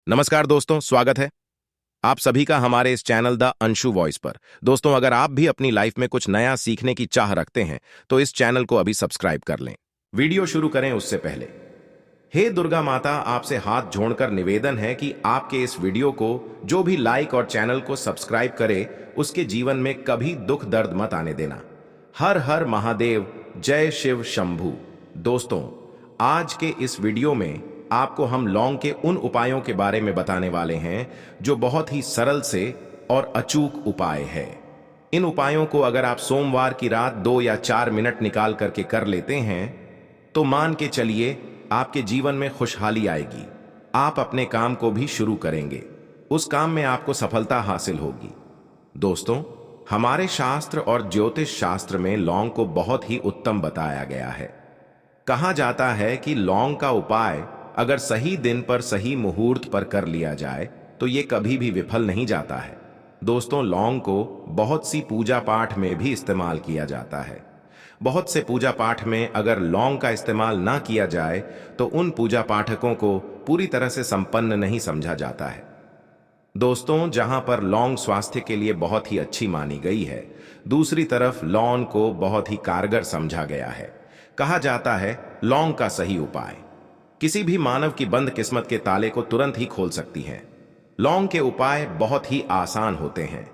नमस्कार दोस्तों, स्वागत है आप सभी का हमारे इस चैनल द अंशु वॉइस पर। दोस्तों, अगर आप भी अपनी लाइफ में कुछ नया सीखने की चाह रखते हैं तो इस चैनल को अभी सब्सक्राइब कर लें। वीडियो शुरू करें उससे पहले हे दुर्गा माता, आपसे हाथ जोड़कर निवेदन है कि आपके इस वीडियो को जो भी लाइक और चैनल को सब्सक्राइब करे उसके जीवन में कभी दुख दर्द मत आने देना। हर हर महादेव, जय शिव शंभू। दोस्तों, आज के इस वीडियो में आपको हम लौंग के उन उपायों के बारे में बताने वाले हैं जो बहुत ही सरल से और अचूक उपाय है। इन उपायों को अगर आप सोमवार की रात 2 या 4 मिनट निकाल करके कर लेते हैं तो मान के चलिए आपके जीवन में खुशहाली आएगी। आप अपने काम को भी शुरू करेंगे, उस काम में आपको सफलता हासिल होगी। दोस्तों, हमारे शास्त्र और ज्योतिष शास्त्र में लौंग को बहुत ही उत्तम बताया गया है। कहा जाता है कि लौंग का उपाय अगर सही दिन पर सही मुहूर्त पर कर लिया जाए तो ये कभी भी विफल नहीं जाता है। दोस्तों, लौंग को बहुत सी पूजा पाठ में भी इस्तेमाल किया जाता है। बहुत से पूजा पाठ में अगर लौंग का इस्तेमाल ना किया जाए तो उन पूजा पाठकों को पूरी तरह से संपन्न नहीं समझा जाता है। दोस्तों, जहां पर लौंग स्वास्थ्य के लिए बहुत ही अच्छी मानी गई है, दूसरी तरफ लौंग को बहुत ही कारगर समझा गया है। कहा जाता है लौंग का सही उपाय किसी भी मानव की बंद किस्मत के ताले को तुरंत ही खोल सकती हैं। लौंग के उपाय बहुत ही आसान होते हैं,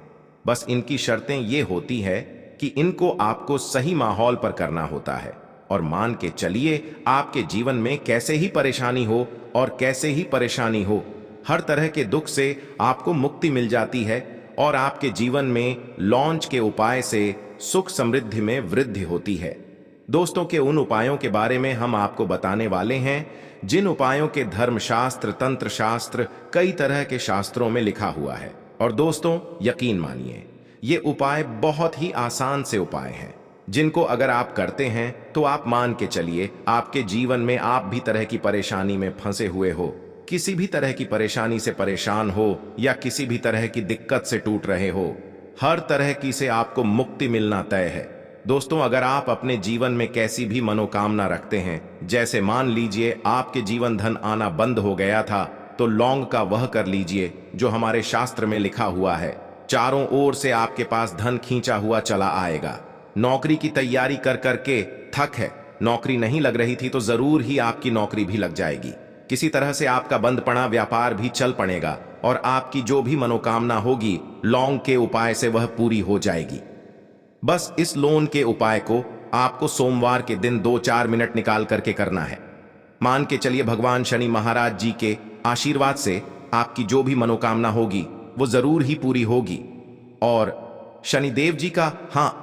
बस इनकी शर्तें ये होती है कि इनको आपको सही माहौल पर करना होता है। और मान के चलिए आपके जीवन में कैसे ही परेशानी हो और कैसे ही परेशानी हो, हर तरह के दुख से आपको मुक्ति मिल जाती है और आपके जीवन में लौंग के उपाय से सुख समृद्धि में वृद्धि होती है। दोस्तों, के उन उपायों के बारे में हम आपको बताने वाले हैं जिन उपायों के धर्मशास्त्र, तंत्र शास्त्र, कई तरह के शास्त्रों में लिखा हुआ है। और दोस्तों, यकीन मानिए ये उपाय बहुत ही आसान से उपाय हैं जिनको अगर आप करते हैं तो आप मान के चलिए आपके जीवन में आप भी तरह की परेशानी में फंसे हुए हो, किसी भी तरह की परेशानी से परेशान हो या किसी भी तरह की दिक्कत से टूट रहे हो, हर तरह की से आपको मुक्ति मिलना तय है। दोस्तों, अगर आप अपने जीवन में कैसी भी मनोकामना रखते हैं, जैसे मान लीजिए आपके जीवन धन आना बंद हो गया था, तो लौंग का वह कर लीजिए जो हमारे शास्त्र में लिखा हुआ है। चारों ओर से आपके पास धन खींचा हुआ चला आएगा। नौकरी की तैयारी कर करके थक है, नौकरी नहीं लग रही थी तो जरूर ही आपकी नौकरी भी लग जाएगी। किसी तरह से आपका बंद पड़ा व्यापार भी चल पड़ेगा और आपकी जो भी मनोकामना होगी लौंग के उपाय से वह पूरी हो जाएगी। बस इस लौंग के उपाय को आपको सोमवार के दिन 2-4 मिनट निकाल करके करना है। मान के चलिए भगवान शनि महाराज जी के आशीर्वाद से आपकी जो भी मनोकामना होगी वो जरूर ही पूरी होगी और शनिदेव जी का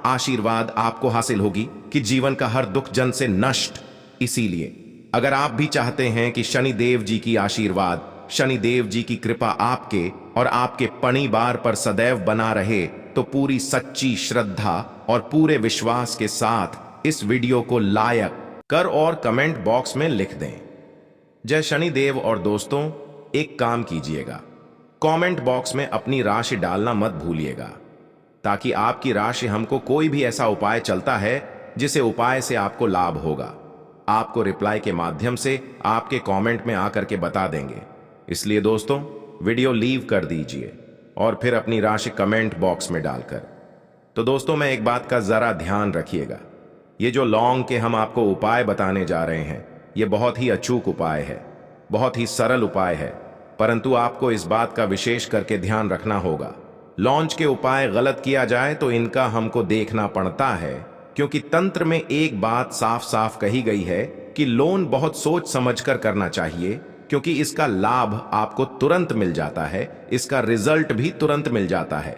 आशीर्वाद आपको हासिल होगी कि जीवन का हर दुख जन से नष्ट। इसीलिए अगर आप भी चाहते हैं कि शनिदेव जी की आशीर्वाद, शनिदेव जी की कृपा आपके और आपके परिवार पर सदैव बना रहे, तो पूरी सच्ची श्रद्धा और पूरे विश्वास के साथ इस वीडियो को लाइक कर और कमेंट बॉक्स में लिख दें जय शनिदेव। और दोस्तों, एक काम कीजिएगा, कमेंट बॉक्स में अपनी राशि डालना मत भूलिएगा, ताकि आपकी राशि हमको कोई भी ऐसा उपाय चलता है जिसे उपाय से आपको लाभ होगा, आपको रिप्लाई के माध्यम से आपके कमेंट में आकर के बता देंगे। इसलिए दोस्तों, वीडियो लीव कर दीजिए और फिर अपनी राशि कमेंट बॉक्स में डालकर। तो दोस्तों, मैं एक बात का जरा ध्यान रखिएगा, ये जो लौंग के हम आपको उपाय बताने जा रहे हैं ये बहुत ही अचूक उपाय है, बहुत ही सरल उपाय है, परंतु आपको इस बात का विशेष करके ध्यान रखना होगा। लौंग के उपाय गलत किया जाए तो इनका हमको देखना पड़ता है, क्योंकि तंत्र में एक बात साफ साफ कही गई है कि लौंग बहुत सोच समझकर करना चाहिए, क्योंकि इसका लाभ आपको तुरंत मिल जाता है, इसका रिजल्ट भी तुरंत मिल जाता है।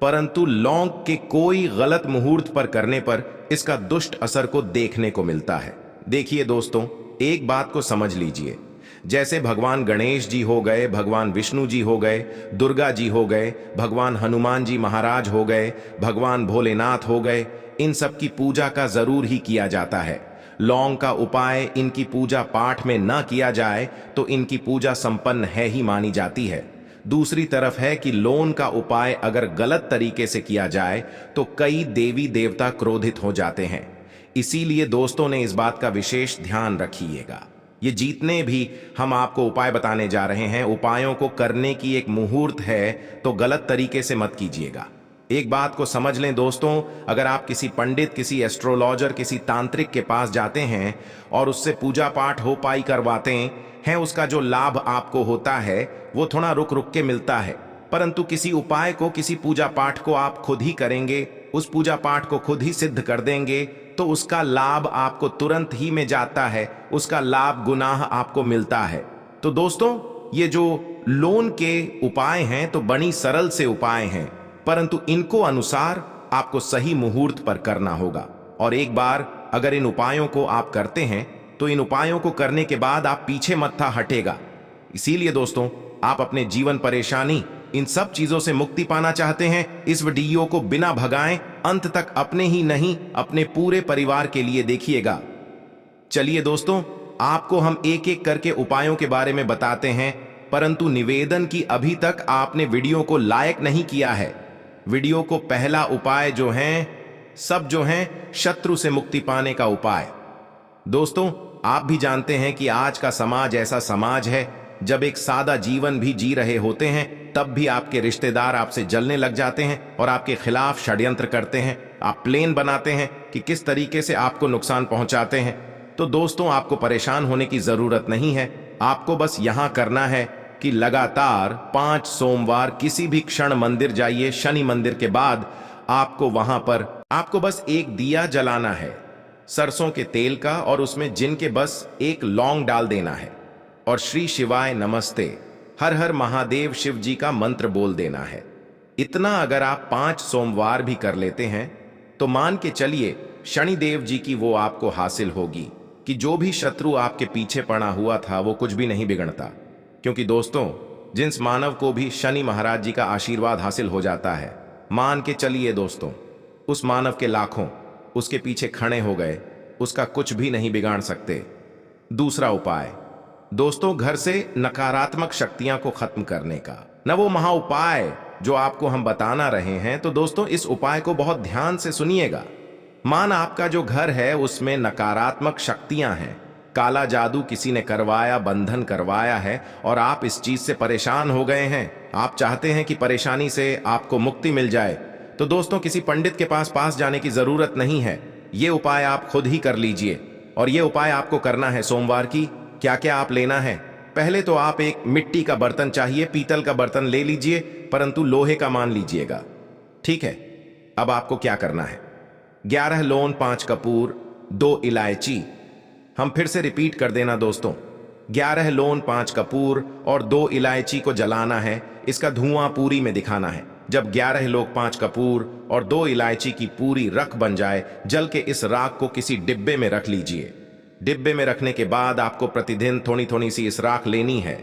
परंतु लौंग के कोई गलत मुहूर्त पर करने पर इसका दुष्ट असर को देखने को मिलता है। देखिए दोस्तों, एक बात को समझ लीजिए, जैसे भगवान गणेश जी हो गए, भगवान विष्णु जी हो गए, दुर्गा जी हो गए, भगवान हनुमान जी महाराज हो गए, भगवान भोलेनाथ हो गए, इन सब की पूजा का जरूर ही किया जाता है। लौंग का उपाय इनकी पूजा पाठ में ना किया जाए तो इनकी पूजा संपन्न है ही मानी जाती है। दूसरी तरफ है कि लौंग का उपाय अगर गलत तरीके से किया जाए तो कई देवी देवता क्रोधित हो जाते हैं। इसीलिए दोस्तों ने इस बात का विशेष ध्यान रखिएगा। ये जितने भी हम आपको उपाय बताने जा रहे हैं, उपायों को करने की एक मुहूर्त है, तो गलत तरीके से मत कीजिएगा। एक बात को समझ लें दोस्तों, अगर आप किसी पंडित, किसी एस्ट्रोलॉजर, किसी तांत्रिक के पास जाते हैं और उससे पूजा पाठ हो पाई करवाते हैं, उसका जो लाभ आपको होता है वो थोड़ा रुक रुक के मिलता है। परंतु किसी उपाय को, किसी पूजा पाठ को आप खुद ही करेंगे, उस पूजा पाठ को खुद ही सिद्ध कर देंगे, तो उसका लाभ आपको तुरंत ही में जाता है, उसका लाभ गुनाह आपको मिलता है। तो दोस्तों, ये जो लोन के उपाय हैं तो बड़ी सरल से उपाय हैं, परंतु इनको अनुसार आपको सही मुहूर्त पर करना होगा। और एक बार अगर इन उपायों को आप करते हैं तो इन उपायों को करने के बाद आप पीछे मत हटेगा। इसीलिए दोस्तों, आप अपने जीवन परेशानी, इन सब चीजों से मुक्ति पाना चाहते हैं, इस वीडियो को बिना भगाएं अंत तक अपने ही नहीं, अपने पूरे परिवार के लिए देखिएगा। चलिए दोस्तों, आपको हम एक एक करके उपायों के बारे में बताते हैं, परंतु निवेदन की अभी तक आपने वीडियो को लाइक नहीं किया है। वीडियो को पहला उपाय जो है शत्रु से मुक्ति पाने का उपाय। दोस्तों, आप भी जानते हैं कि आज का समाज ऐसा समाज है, जब एक सादा जीवन भी जी रहे होते हैं तब भी आपके रिश्तेदार आपसे जलने लग जाते हैं और आपके खिलाफ षड्यंत्र करते हैं। आप प्लान बनाते हैं कि किस तरीके से आपको नुकसान पहुंचाते हैं। तो दोस्तों, आपको परेशान होने की जरूरत नहीं है। आपको बस यहां करना है कि लगातार 5 सोमवार किसी भी क्षण मंदिर जाइए। शनि मंदिर के बाद आपको वहां पर आपको बस एक दिया जलाना है सरसों के तेल का, और उसमें जिन के बस एक लौंग डाल देना है और श्री शिवाय नमस्ते, हर हर महादेव शिव जी का मंत्र बोल देना है। इतना अगर आप 5 सोमवार भी कर लेते हैं तो मान के चलिए शनिदेव जी की वो आपको हासिल होगी कि जो भी शत्रु आपके पीछे पड़ा हुआ था वो कुछ भी नहीं बिगड़ता। क्योंकि दोस्तों, जिस मानव को भी शनि महाराज जी का आशीर्वाद हासिल हो जाता है, मान के चलिए दोस्तों, उस मानव के लाखों उसके पीछे खड़े हो गए, उसका कुछ भी नहीं बिगाड़ सकते। दूसरा उपाय दोस्तों, घर से नकारात्मक शक्तियां को खत्म करने का न वो महा उपाय जो आपको हम बताना रहे हैं। तो दोस्तों, इस उपाय को बहुत ध्यान से सुनिएगा। मान आपका जो घर है उसमें नकारात्मक शक्तियां हैं, काला जादू किसी ने करवाया, बंधन करवाया है और आप इस चीज से परेशान हो गए हैं। आप चाहते हैं कि परेशानी से आपको मुक्ति मिल जाए। तो दोस्तों, किसी पंडित के पास जाने की जरूरत नहीं है। ये उपाय आप खुद ही कर लीजिए। और ये उपाय आपको करना है सोमवार की। क्या क्या आप लेना है? पहले तो आप एक मिट्टी का बर्तन चाहिए, पीतल का बर्तन ले लीजिए, परंतु लोहे का मान लीजिएगा, ठीक है। अब आपको क्या करना है? 11 लौंग, 5 कपूर, 2 इलायची। हम फिर से रिपीट कर देना दोस्तों, 11 लौंग, 5 कपूर और 2 इलायची को जलाना है। इसका धुआं पूरी में दिखाना है। जब 11 लौंग, 5 कपूर और 2 इलायची की पूरी रख बन जाए, जल के इस राख को किसी डिब्बे में रख लीजिए। डिब्बे में रखने के बाद आपको प्रतिदिन थोड़ी थोड़ी सी इस राख लेनी है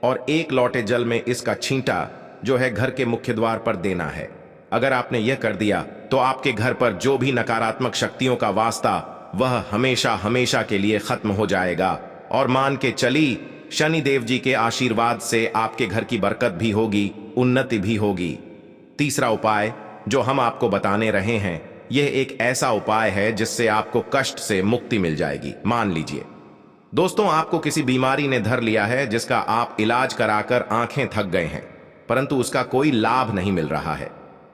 और 1 लोटे जल में इसका छींटा जो है घर के मुख्य द्वार पर देना है। अगर आपने यह कर दिया तो आपके घर पर जो भी नकारात्मक शक्तियों का वास्ता वह हमेशा हमेशा के लिए खत्म हो जाएगा। और मान के चली, शनि देव जी के आशीर्वाद से आपके घर की बरकत भी होगी, उन्नति भी होगी। तीसरा उपाय जो हम आपको बताने रहे हैं, यह एक ऐसा उपाय है जिससे आपको कष्ट से मुक्ति मिल जाएगी। मान लीजिए दोस्तों, आपको किसी बीमारी ने धर लिया है जिसका आप इलाज कराकर आंखें थक गए हैं, परंतु उसका कोई लाभ नहीं मिल रहा है।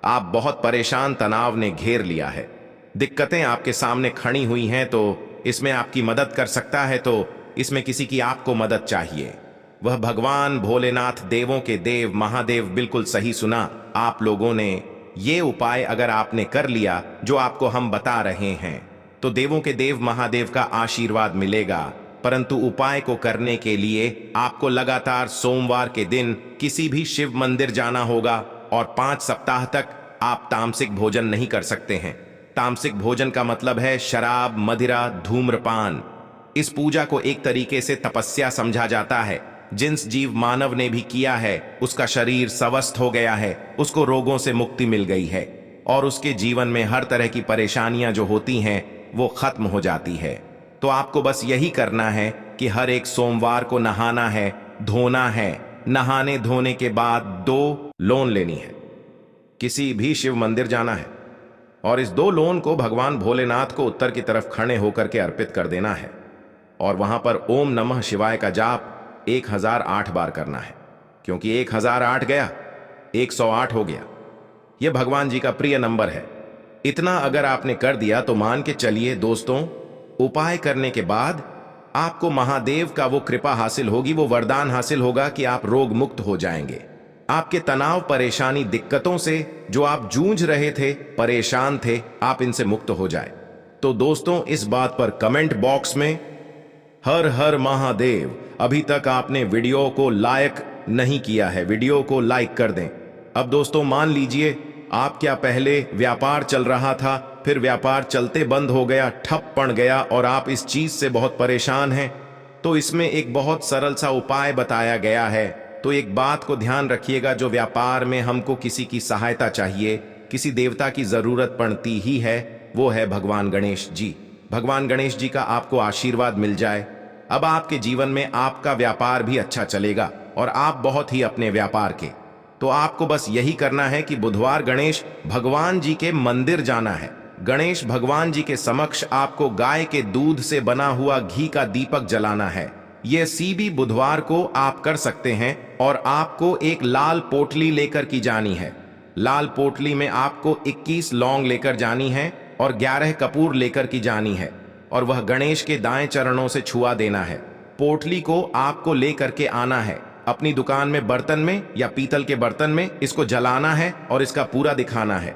आप बहुत परेशान, तनाव ने घेर लिया है, दिक्कतें आपके सामने खड़ी हुई हैं। तो इसमें आपकी मदद कर सकता है, तो इसमें किसी की आपको मदद चाहिए। वह भगवान भोलेनाथ, देवों के देव महादेव। बिल्कुल सही सुना आप लोगों ने। ये उपाय अगर आपने कर लिया जो आपको हम बता रहे हैं, तो देवों के देव महादेव का आशीर्वाद मिलेगा। परंतु उपाय को करने के लिए आपको लगातार सोमवार के दिन किसी भी शिव मंदिर जाना होगा और 5 सप्ताह तक आप तामसिक भोजन नहीं कर सकते हैं। तामसिक भोजन का मतलब है शराब, मदिरा, धूम्रपान। इस पूजा को एक तरीके से तपस्या समझा जाता है। जिस जीव मानव ने भी किया है उसका शरीर स्वस्थ हो गया है, उसको रोगों से मुक्ति मिल गई है और उसके जीवन में हर तरह की परेशानियां जो होती हैं वो खत्म हो जाती है। तो आपको बस यही करना है कि हर एक सोमवार को नहाना है, धोना है। नहाने धोने के बाद 2 लौंग लेनी है, किसी भी शिव मंदिर जाना है और इस 2 लौंग को भगवान भोलेनाथ को उत्तर की तरफ खड़े होकर के अर्पित कर देना है। और वहां पर ओम नमः शिवाय का जाप 1008 बार करना है, क्योंकि 1008 गया 108 हो गया। यह भगवान जी का प्रिय नंबर है। इतना अगर आपने कर दिया तो मान के चलिए दोस्तों, उपाय करने के बाद आपको महादेव का वो कृपा हासिल होगी, वो वरदान हासिल होगा कि आप रोग मुक्त हो जाएंगे। आपके तनाव, परेशानी, दिक्कतों से जो आप जूझ रहे थे, परेशान थे, आप इनसे मुक्त हो जाए। तो दोस्तों, इस बात पर कमेंट बॉक्स में हर हर महादेव। अभी तक आपने वीडियो को लाइक नहीं किया है, वीडियो को लाइक कर दें। अब दोस्तों मान लीजिए आप क्या पहले व्यापार चल रहा था, फिर व्यापार चलते बंद हो गया, ठप पड़ गया और आप इस चीज से बहुत परेशान हैं, तो इसमें एक बहुत सरल सा उपाय बताया गया है। तो एक बात को ध्यान रखिएगा, जो व्यापार में हमको किसी की सहायता चाहिए, किसी देवता की जरूरत पड़ती ही है, वो है भगवान गणेश जी। भगवान गणेश जी का आपको आशीर्वाद मिल जाए, अब आपके जीवन में आपका व्यापार भी अच्छा चलेगा और आप बहुत ही अपने व्यापार के। तो आपको बस यही करना है कि बुधवार गणेश भगवान जी के मंदिर जाना है। गणेश भगवान जी के समक्ष आपको गाय के दूध से बना हुआ घी का दीपक जलाना है। यह सीबी बुधवार को आप कर सकते हैं और आपको एक लाल पोटली लेकर की जानी है। लाल पोटली में आपको 21 लौंग लेकर जानी है और 11 कपूर लेकर की जानी है और वह गणेश के दाएं चरणों से छुआ देना है। पोटली को आपको लेकर के आना है, अपनी दुकान में बर्तन में या पीतल के बर्तन में इसको जलाना है और इसका पूरा दिखाना है।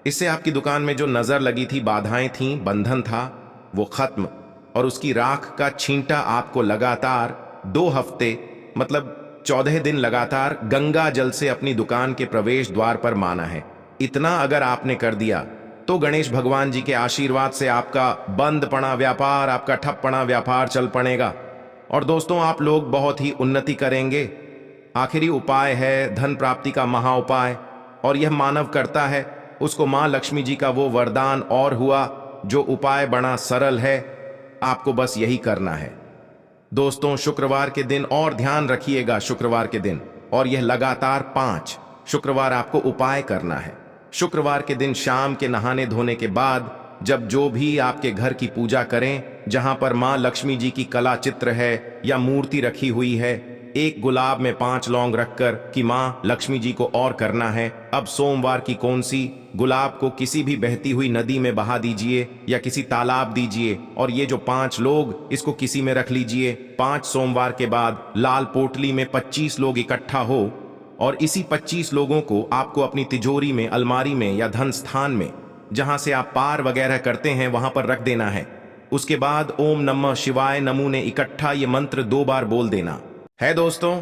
इससे आपकी दुकान में जो नजर लगी थी, बाधाएं थी, बंधन था, वो खत्म। और उसकी राख का छींटा आपको लगातार 2 हफ्ते मतलब 14 दिन लगातार गंगा जल से अपनी दुकान के प्रवेश द्वार पर माना है। इतना अगर आपने कर दिया तो गणेश भगवान जी के आशीर्वाद से आपका बंद पड़ा व्यापार, आपका ठप पड़ा व्यापार चल पड़ेगा और दोस्तों आप लोग बहुत ही उन्नति करेंगे। आखिरी उपाय है धन प्राप्ति का महा उपाय, और यह मानव करता है, उसको मां लक्ष्मी जी का वो वरदान और हुआ। जो उपाय बड़ा सरल है, आपको बस यही करना है दोस्तों। शुक्रवार के दिन और ध्यान रखिएगा, शुक्रवार के दिन, और यह लगातार 5 शुक्रवार आपको उपाय करना है। शुक्रवार के दिन शाम के नहाने धोने के बाद जब जो भी आपके घर की पूजा करें, जहां पर मां लक्ष्मी जी की कला चित्र है या मूर्ति रखी हुई है, एक गुलाब में 5 लौंग रखकर कि मां लक्ष्मी जी को और करना है। अब सोमवार की कौन सी गुलाब को किसी भी बहती हुई नदी में बहा दीजिए या किसी तालाब दीजिए, और ये जो 5 लोग इसको किसी में रख लीजिए। 5 सोमवार के बाद लाल पोटली में 25 लोग इकट्ठा हो और इसी 25 लोगों को आपको अपनी तिजोरी में, अलमारी में या धन स्थान में, जहां से आप पार वगैरह करते हैं, वहां पर रख देना है। उसके बाद ओम नमः शिवाय नमो ने इकट्ठा ये मंत्र 2 बार बोल देना है। दोस्तों,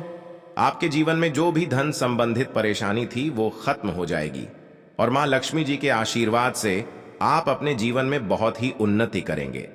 आपके जीवन में जो भी धन संबंधित परेशानी थी वो खत्म हो जाएगी और मां लक्ष्मी जी के आशीर्वाद से आप अपने जीवन में बहुत ही उन्नति करेंगे।